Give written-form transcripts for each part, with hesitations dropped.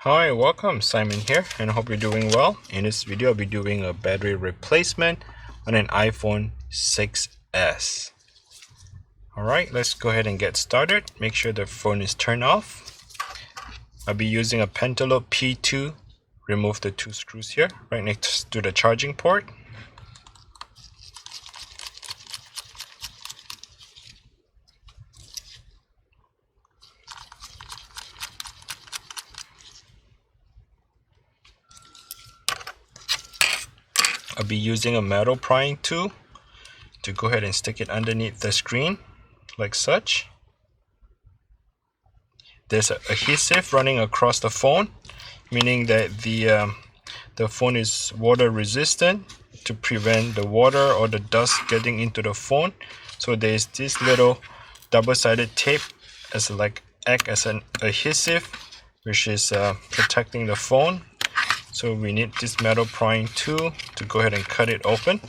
Hi, welcome. Simon here, and I hope you're doing well. In this video, I'll be doing a battery replacement on an iPhone 6s. Alright, let's go ahead and get started. Make sure the phone is turned off. I'll be using a Pry Tool. Remove the two screws here, right next to the charging port. I'll be using a metal prying tool to go ahead and stick it underneath the screen, like such. There's an adhesive running across the phone, meaning that the phone is water resistant to prevent the water or the dust getting into the phone. So there's this little double-sided tape act as an adhesive, which is protecting the phone. So we need this metal prying tool to go ahead and cut it open.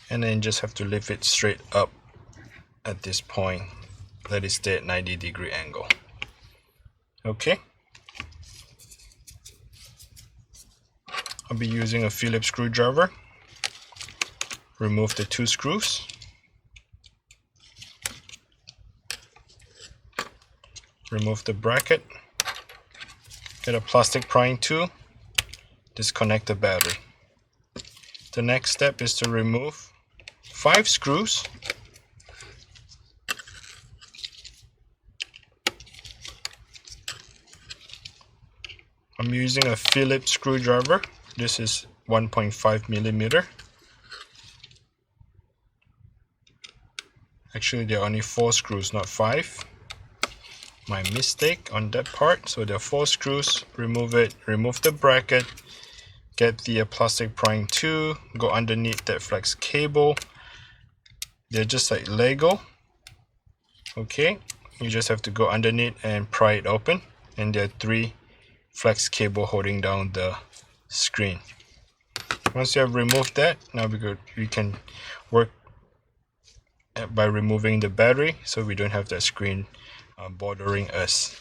And then just have to lift it straight up at this point. Let it stay at 90-degree angle. Okay. I'll be using a Phillips screwdriver. Remove the two screws. Remove the bracket. Get a plastic prying tool. Disconnect the battery. The next step is to remove 5 screws. I'm using a Phillips screwdriver. This is 1.5 millimeter. Actually, there are only 4 screws, not 5. My mistake on that part. So there are 4 screws. Remove it. Remove the bracket. Get the plastic prying tool. Go underneath that flex cable. They're just like Lego. Okay. You just have to go underneath and pry it open. And there are 3 flex cable holding down the screen. Once you have removed that, now we can work by removing the battery so we don't have that screen bothering us.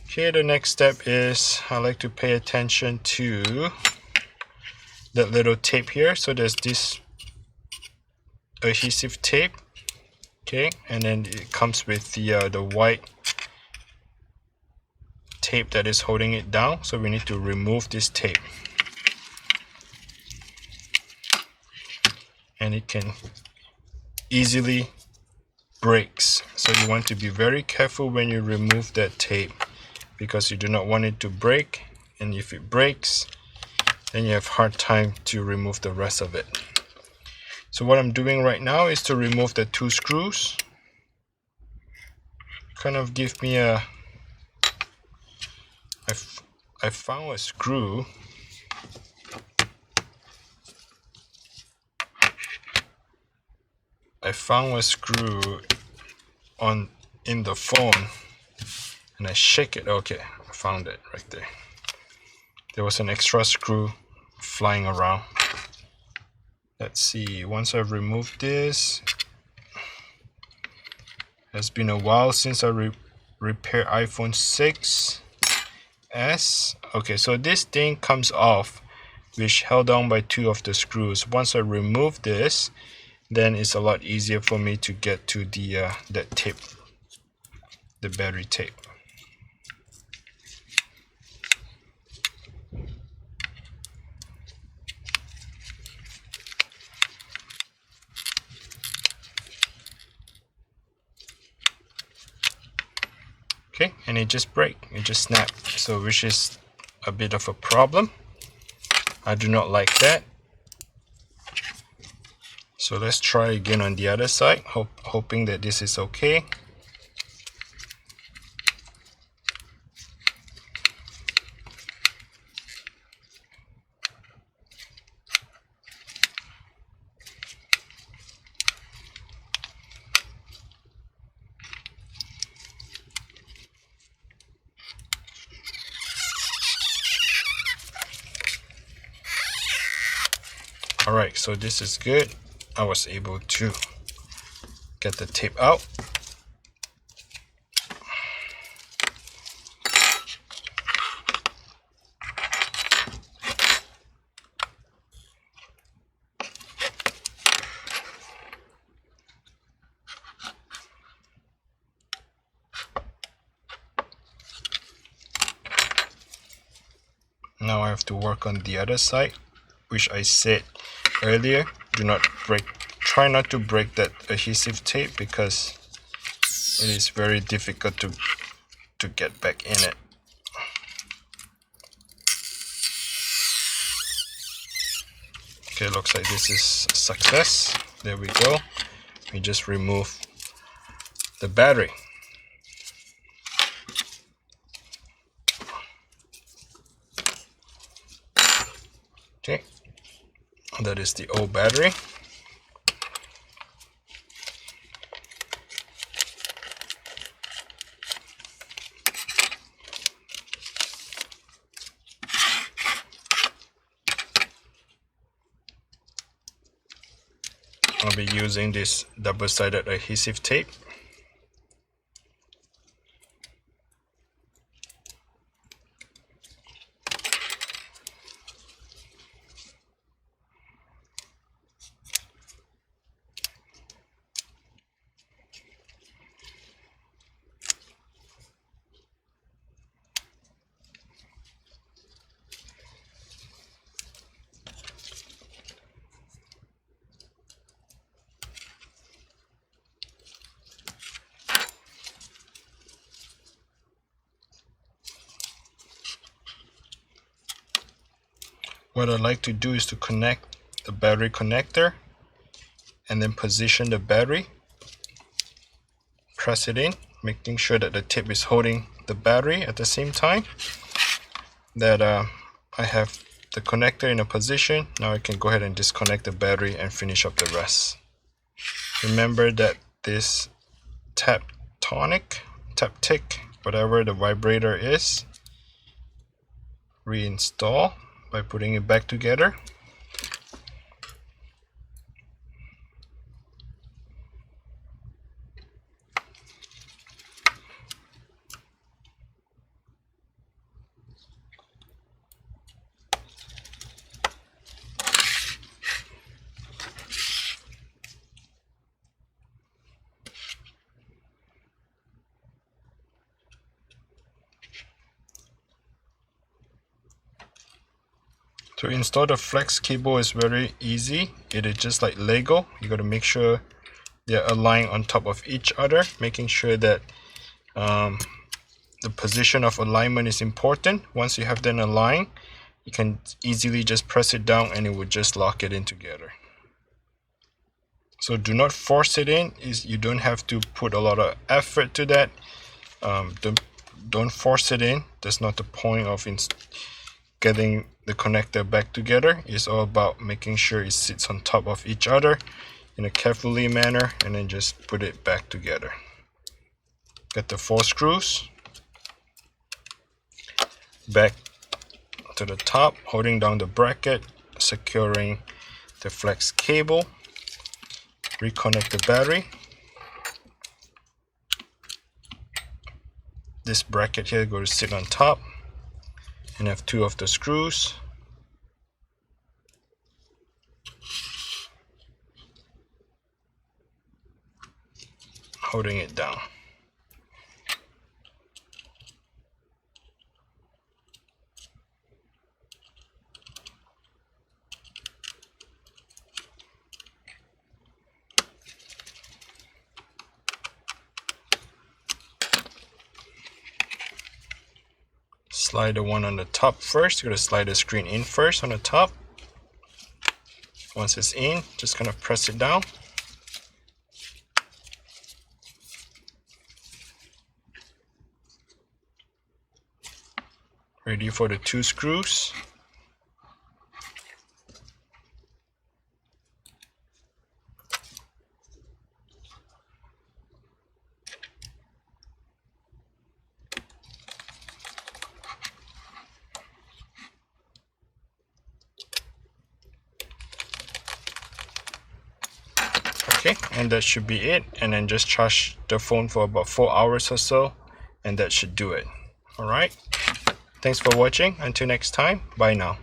Okay, the next step is I like to pay attention to that little tape here. So there's this adhesive tape, okay, and then it comes with the white tape that is holding it down. So we need to remove this tape, and it can easily breaks. So you want to be very careful when you remove that tape, because you do not want it to break, and if it breaks, then you have a hard time to remove the rest of it. So what I'm doing right now is to remove the 2 screws. Kind of give me a I found a screw. I found a screw in the phone, and I shake it. Okay, I found it right there. There was an extra screw flying around. Let's see, once I've removed this, it's been a while since I repaired iPhone 6s. Okay, so this thing comes off, which held down by 2 of the screws. Once I remove this, then it's a lot easier for me to get to the that tape, the battery tape. Okay, and it just snapped, so which is a bit of a problem. I do not like that. So let's try again on the other side, hoping that this is okay. Alright, so this is good. I was able to get the tape out. Now I have to work on the other side, which I said earlier, try not to break that adhesive tape because it is very difficult to get back in it. Okay, looks like this is a success. There we go. We just remove the battery. Okay, that is the old battery. I'll be using this double-sided adhesive tape. What I like to do is to connect the battery connector and then position the battery, press it in, making sure that the tip is holding the battery at the same time. That I have the connector in a position. Now I can go ahead and disconnect the battery and finish up the rest. Remember that this Taptic, whatever the vibrator is, reinstall by putting it back together. To install the flex cable is very easy. It is just like Lego. You got to make sure they're aligned on top of each other, making sure that the position of alignment is important. Once you have them aligned, you can easily just press it down and it will just lock it in together. So do not force it in. You don't have to put a lot of effort to that. Don't force it in. That's not the point of getting the connector back together. It's all about making sure it sits on top of each other in a carefully manner and then just put it back together. Get the 4 screws back to the top, holding down the bracket, securing the flex cable. Reconnect the battery. This bracket here going to sit on top and have 2 of the screws. Holding it down. Slide the one on the top first. You're going to slide the screen in first on the top. Once it's in, just kind of press it down. Ready for the 2 screws. Okay, and that should be it. And then just charge the phone for about 4 hours or so, and that should do it. All right, thanks for watching. Until next time, bye now.